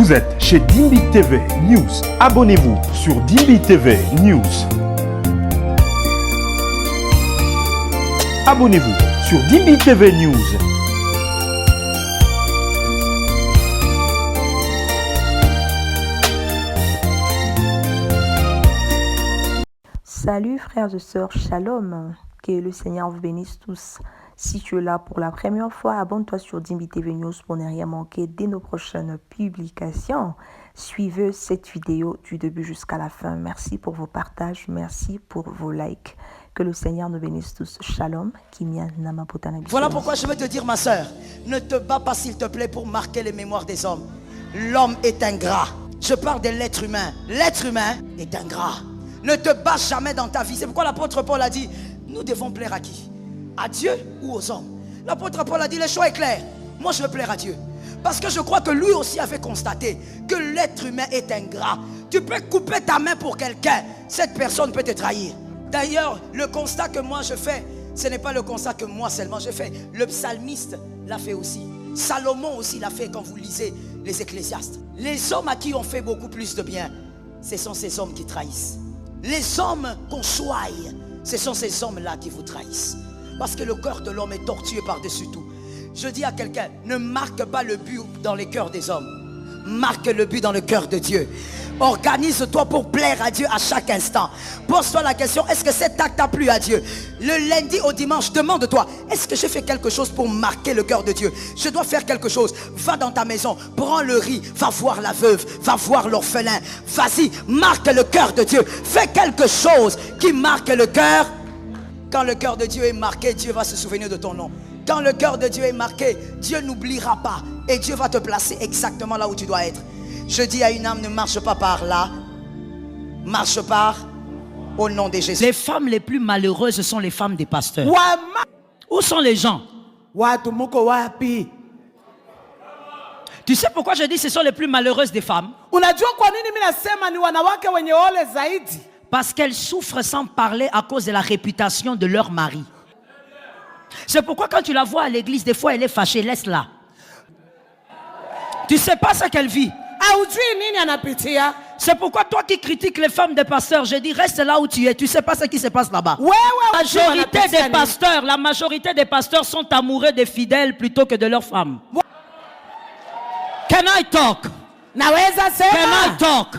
Vous êtes chez Dimbi TV News. Abonnez-vous sur Dimbi TV News. Abonnez-vous sur Dimbi TV News. Salut frères et sœurs, shalom, que le Seigneur vous bénisse tous. Si tu es là pour la première fois, abonne-toi sur Dimbi TV News pour ne rien manquer de nos prochaines publications. Suivez cette vidéo du début jusqu'à la fin. Merci pour vos partages, merci pour vos likes. Que le Seigneur nous bénisse tous. Shalom. Voilà pourquoi je veux te dire, ma soeur, ne te bats pas s'il te plaît pour marquer les mémoires des hommes. L'homme est ingrat. Je parle de l'être humain. L'être humain est ingrat. Ne te bats jamais dans ta vie. C'est pourquoi l'apôtre Paul a dit, nous devons plaire à qui? À Dieu ou aux hommes? L'apôtre Paul a dit, le choix est clair. Moi je veux plaire à Dieu. Parce que je crois que lui aussi avait constaté que l'être humain est ingrat. Tu peux couper ta main pour quelqu'un, cette personne peut te trahir. D'ailleurs, le constat que moi je fais, ce n'est pas le constat que moi seulement je fais. Le psalmiste l'a fait aussi. Salomon aussi l'a fait quand vous lisez les Ecclésiastes. Les hommes à qui on fait beaucoup plus de bien, ce sont ces hommes qui trahissent. Les hommes qu'on choisit, ce sont ces hommes-là qui vous trahissent. Parce que le cœur de l'homme est tortueux par-dessus tout. Je dis à quelqu'un, ne marque pas le but dans les cœurs des hommes. Marque le but dans le cœur de Dieu. Organise-toi pour plaire à Dieu à chaque instant. Pose-toi la question, est-ce que cet acte a plu à Dieu? Le lundi au dimanche, demande-toi, est-ce que j'ai fait quelque chose pour marquer le cœur de Dieu? Je dois faire quelque chose. Va dans ta maison, prends le riz, va voir la veuve, va voir l'orphelin. Vas-y, marque le cœur de Dieu. Fais quelque chose qui marque le cœur. Quand le cœur de Dieu est marqué, Dieu va se souvenir de ton nom. Quand le cœur de Dieu est marqué, Dieu n'oubliera pas. Et Dieu va te placer exactement là où tu dois être. Je dis à une âme, ne marche pas par là. Marche par au nom de Jésus. Les femmes les plus malheureuses sont les femmes des pasteurs. Où sont les gens? Tu sais pourquoi je dis ce sont les plus malheureuses des femmes? Parce qu'elles souffrent sans parler à cause de la réputation de leur mari. C'est pourquoi quand tu la vois à l'église, des fois elle est fâchée, laisse-la. Tu ne sais pas ce qu'elle vit. C'est pourquoi toi qui critiques les femmes des pasteurs, je dis reste là où tu es. Tu ne sais pas ce qui se passe là-bas. La majorité des pasteurs sont amoureux des fidèles plutôt que de leurs femmes. Can I talk? Can I talk?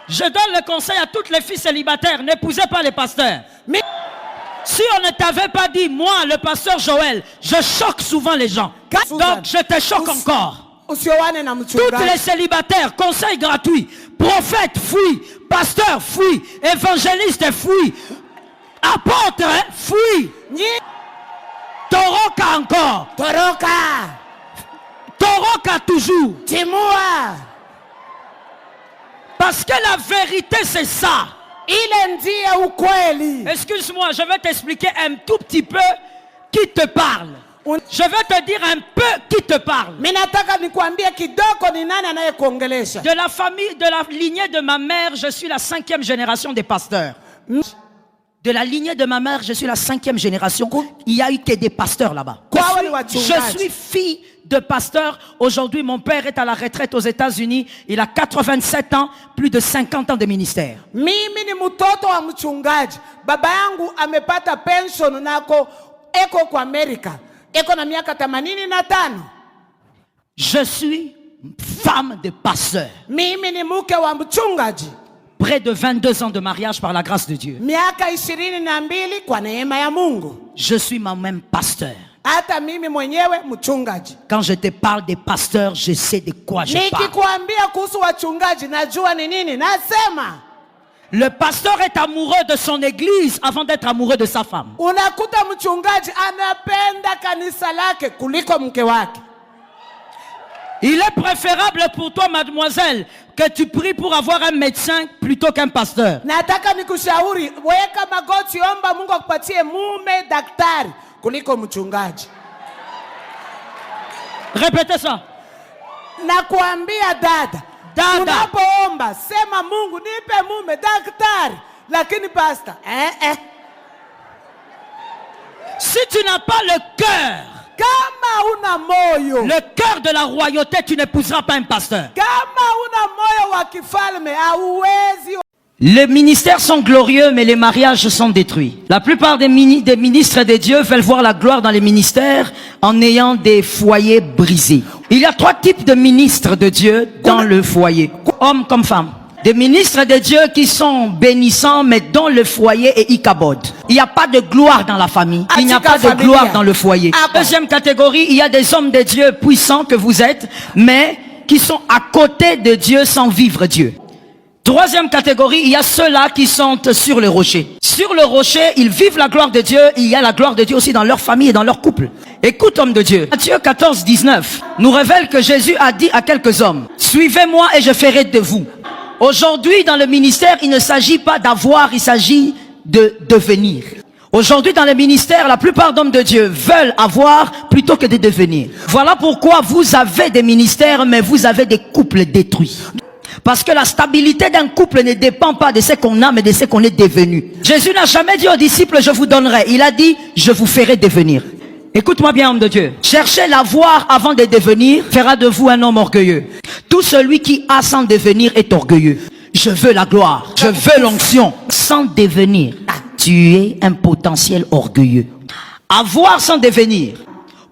Je donne le conseil à toutes les filles célibataires, n'épousez pas les pasteurs. Mais si on ne t'avait pas dit, moi, le pasteur Joël, je choque souvent les gens. Donc je te choque encore. Toutes les célibataires, conseil gratuit. Prophète, fuis. Pasteur, fuis. Évangéliste, fuis. Apôtre, fuis. Toroka encore. Toroka toujours. Parce que la vérité c'est ça. Excuse-moi, je vais t'expliquer un tout petit peu qui te parle. Je vais te dire un peu qui te parle. De la famille, de la lignée de ma mère, je suis la 5e génération des pasteurs. De la lignée de ma mère, je suis la 5e génération. Il n'y a eu que des pasteurs là-bas. Je suis fille de pasteur. Aujourd'hui, mon père est à la retraite aux États-Unis. Il a 87 ans, plus de 50 ans de ministère. Mimi ni mtoto wa mchungaji. Baba yangu amepata pension nako eko kwa Amerika. Eko na miaka 85. Je suis femme de pasteur. Mimi ni mke wa mchungaji. Près de 22 ans de mariage par la grâce de Dieu. Miaka 22 kwa neema ya Mungu. Je suis moi-même pasteur. Hata mimi mwenyewe mchungaji. Quand je te parle des pasteurs, je sais de quoi je parle. Nikikwambia kuhusu wachungaji, najua ni nini nasema. Le pasteur est amoureux de son église avant d'être amoureux de sa femme. Unakuta mchungaji anapenda kanisa lake kuliko mke wake. Il est préférable pour toi, mademoiselle, que tu pries pour avoir un médecin plutôt qu'un pasteur. Nataka nikushauri, weka magoti, omba Mungu akupatie mume daktari kuliko mchungaji. Répétez ça. Nakuambia dada, unapoomba sema Mungu nipe mume daktari, lakini pastor si tu n'as pas le cœur kama una moyo, le cœur de la royauté, tu n'épouseras pas un pasteur. kama una moyo wa kifalme hauwezi. Les ministères sont glorieux, mais les mariages sont détruits. La plupart des ministres de Dieu veulent voir la gloire dans les ministères en ayant des foyers brisés. Il y a 3 types de ministres de Dieu dans le foyer, hommes comme femmes. Des ministres de Dieu qui sont bénissants, mais dont le foyer est ikabod. Il n'y a pas de gloire dans la famille. Il n'y a pas de gloire dans le foyer. Deuxième catégorie, il y a des hommes de Dieu puissants que vous êtes, mais qui sont à côté de Dieu sans vivre Dieu. Troisième catégorie, il y a ceux-là qui sont sur le rocher. Sur le rocher, ils vivent la gloire de Dieu. Il y a la gloire de Dieu aussi dans leur famille et dans leur couple. Écoute, homme de Dieu. Matthieu 14, 19 nous révèle que Jésus a dit à quelques hommes, « Suivez-moi et je ferai de vous. » Aujourd'hui, dans le ministère, il ne s'agit pas d'avoir, il s'agit de devenir. Aujourd'hui, dans le ministère, la plupart d'hommes de Dieu veulent avoir plutôt que de devenir. Voilà pourquoi vous avez des ministères, mais vous avez des couples détruits. Parce que la stabilité d'un couple ne dépend pas de ce qu'on a, mais de ce qu'on est devenu. Jésus n'a jamais dit aux disciples, je vous donnerai. Il a dit, je vous ferai devenir. Écoute-moi bien, homme de Dieu. Cherchez l'avoir avant de devenir fera de vous un homme orgueilleux. Tout celui qui a sans devenir est orgueilleux. Je veux la gloire, je veux l'onction. Sans devenir, tu es un potentiel orgueilleux. Avoir sans devenir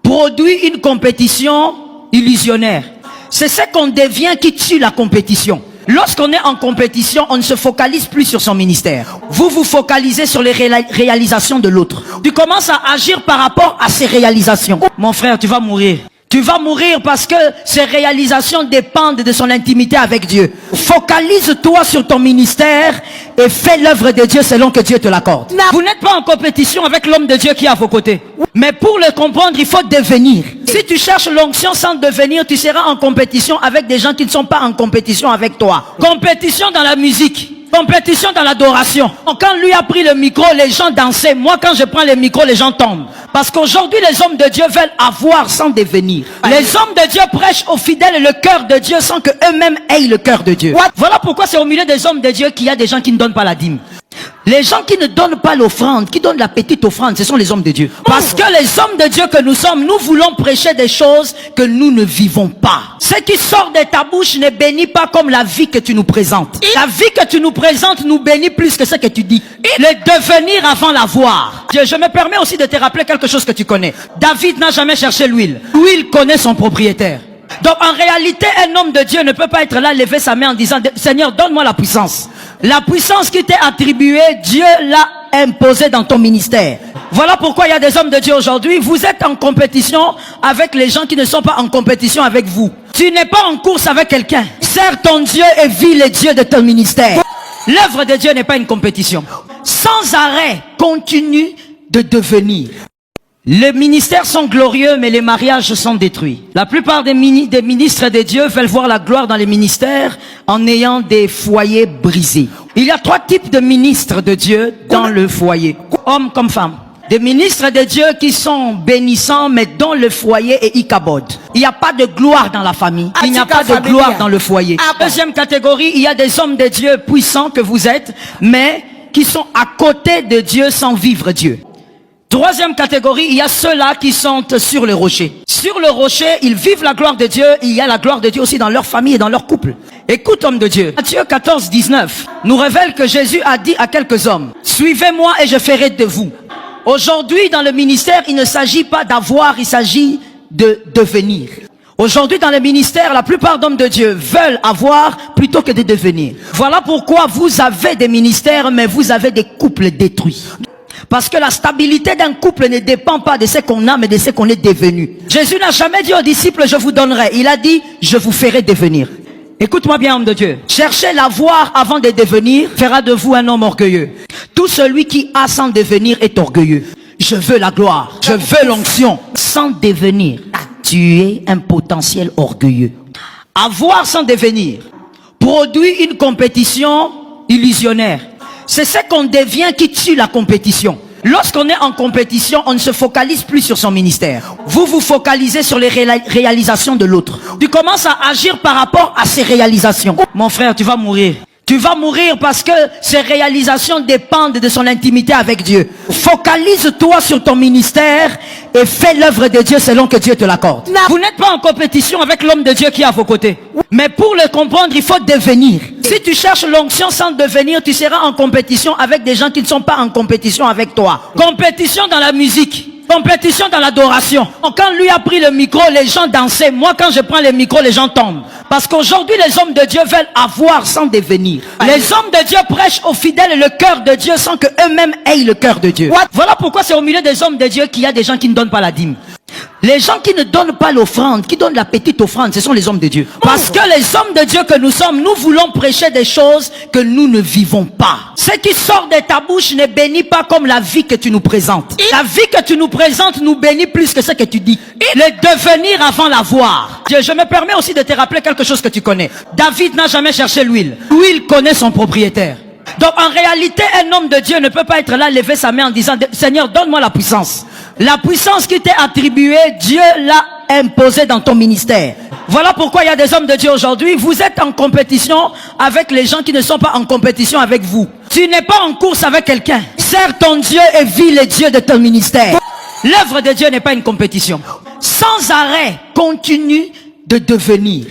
produit une compétition illusionnaire. C'est ce qu'on devient qui tue la compétition. Lorsqu'on est en compétition, on ne se focalise plus sur son ministère. Vous vous focalisez sur les réalisations de l'autre. Tu commences à agir par rapport à ses réalisations. Mon frère, tu vas mourir. Tu vas mourir parce que ses réalisations dépendent de son intimité avec Dieu. Focalise-toi sur ton ministère et fais l'œuvre de Dieu selon que Dieu te l'accorde. Vous n'êtes pas en compétition avec l'homme de Dieu qui est à vos côtés. Mais pour le comprendre, il faut devenir. Si tu cherches l'onction sans devenir, tu seras en compétition avec des gens qui ne sont pas en compétition avec toi. Compétition dans la musique. Compétition dans l'adoration. Quand lui a pris le micro, les gens dansaient. Moi, quand je prends le micro, les gens tombent. Parce qu'aujourd'hui, les hommes de Dieu veulent avoir sans devenir. Les hommes de Dieu prêchent aux fidèles le cœur de Dieu sans que eux-mêmes aient le cœur de Dieu. Voilà pourquoi c'est au milieu des hommes de Dieu qu'il y a des gens qui ne donnent pas la dîme. Les gens qui ne donnent pas l'offrande, qui donnent la petite offrande, ce sont les hommes de Dieu. Parce que les hommes de Dieu que nous sommes, nous voulons prêcher des choses que nous ne vivons pas. Ce qui sort de ta bouche ne bénit pas comme la vie que tu nous présentes. La vie que tu nous présentes nous bénit plus que ce que tu dis. Le devenir avant l'avoir. Je me permets aussi de te rappeler quelque chose que tu connais. David n'a jamais cherché l'huile. L'huile connaît son propriétaire. Donc en réalité, un homme de Dieu ne peut pas être là, lever sa main en disant, Seigneur, donne-moi la puissance. La puissance qui t'est attribuée, Dieu l'a imposée dans ton ministère. Voilà pourquoi il y a des hommes de Dieu aujourd'hui. Vous êtes en compétition avec les gens qui ne sont pas en compétition avec vous. Tu n'es pas en course avec quelqu'un. Sers ton Dieu et vis le Dieu de ton ministère. L'œuvre de Dieu n'est pas une compétition. Sans arrêt, continue de devenir. Les ministères sont glorieux, mais les mariages sont détruits. La plupart des ministres de Dieu veulent voir la gloire dans les ministères en ayant des foyers brisés. Il y a 3 types de ministres de Dieu dans le foyer, hommes comme femmes. Des ministres de Dieu qui sont bénissants, mais dont le foyer est ikabod. Il n'y a pas de gloire dans la famille. Il n'y a pas de gloire dans le foyer. Deuxième catégorie, il y a des hommes de Dieu puissants que vous êtes, mais qui sont à côté de Dieu sans vivre Dieu. Troisième catégorie, il y a ceux-là qui sont sur le rocher. Sur le rocher, ils vivent la gloire de Dieu. Il y a la gloire de Dieu aussi dans leur famille et dans leur couple. Écoute, homme de Dieu. Matthieu 14, 19 nous révèle que Jésus a dit à quelques hommes, « Suivez-moi et je ferai de vous. » Aujourd'hui, dans le ministère, il ne s'agit pas d'avoir, il s'agit de devenir. Aujourd'hui, dans le ministère, la plupart d'hommes de Dieu veulent avoir plutôt que de devenir. Voilà pourquoi vous avez des ministères, mais vous avez des couples détruits. Parce que la stabilité d'un couple ne dépend pas de ce qu'on a, mais de ce qu'on est devenu. Jésus n'a jamais dit aux disciples, je vous donnerai. Il a dit, je vous ferai devenir. Écoute-moi bien, homme de Dieu. Cherchez l'avoir avant de devenir fera de vous un homme orgueilleux. Tout celui qui a sans devenir est orgueilleux. Je veux la gloire, je veux l'onction. Sans devenir, tu es un potentiel orgueilleux. Avoir sans devenir produit une compétition illusionnaire. C'est ce qu'on devient qui tue la compétition. Lorsqu'on est en compétition, on ne se focalise plus sur son ministère. Vous vous focalisez sur les réalisations de l'autre. Tu commences à agir par rapport à ses réalisations. Mon frère, tu vas mourir. Tu vas mourir parce que ses réalisations dépendent de son intimité avec Dieu. Focalise-toi sur ton ministère et fais l'œuvre de Dieu selon que Dieu te l'accorde. Vous n'êtes pas en compétition avec l'homme de Dieu qui est à vos côtés. Mais pour le comprendre, il faut devenir. Si tu cherches l'onction sans devenir, tu seras en compétition avec des gens qui ne sont pas en compétition avec toi. Compétition dans la musique. Compétition dans l'adoration. Quand lui a pris le micro, les gens dansaient. Moi, quand je prends le micro, les gens tombent. Parce qu'aujourd'hui, les hommes de Dieu veulent avoir sans devenir. Les hommes de Dieu prêchent aux fidèles le cœur de Dieu sans que eux-mêmes aient le cœur de Dieu. Voilà pourquoi c'est au milieu des hommes de Dieu qu'il y a des gens qui ne donnent pas la dîme. Les gens qui ne donnent pas l'offrande, qui donnent la petite offrande, ce sont les hommes de Dieu. Parce que les hommes de Dieu que nous sommes, nous voulons prêcher des choses que nous ne vivons pas. Ce qui sort de ta bouche ne bénit pas comme la vie que tu nous présentes. La vie que tu nous présentes nous bénit plus que ce que tu dis. Le devenir avant l'avoir. Je me permets aussi de te rappeler quelque chose que tu connais. David n'a jamais cherché l'huile. L'huile connaît son propriétaire. Donc en réalité, un homme de Dieu ne peut pas être là, lever sa main en disant « Seigneur, donne-moi la puissance ». La puissance qui t'est attribuée, Dieu l'a imposée dans ton ministère. Voilà pourquoi il y a des hommes de Dieu aujourd'hui. Vous êtes en compétition avec les gens qui ne sont pas en compétition avec vous. Tu n'es pas en course avec quelqu'un. Sers ton Dieu et vis les dieux de ton ministère. L'œuvre de Dieu n'est pas une compétition. Sans arrêt, continue de devenir.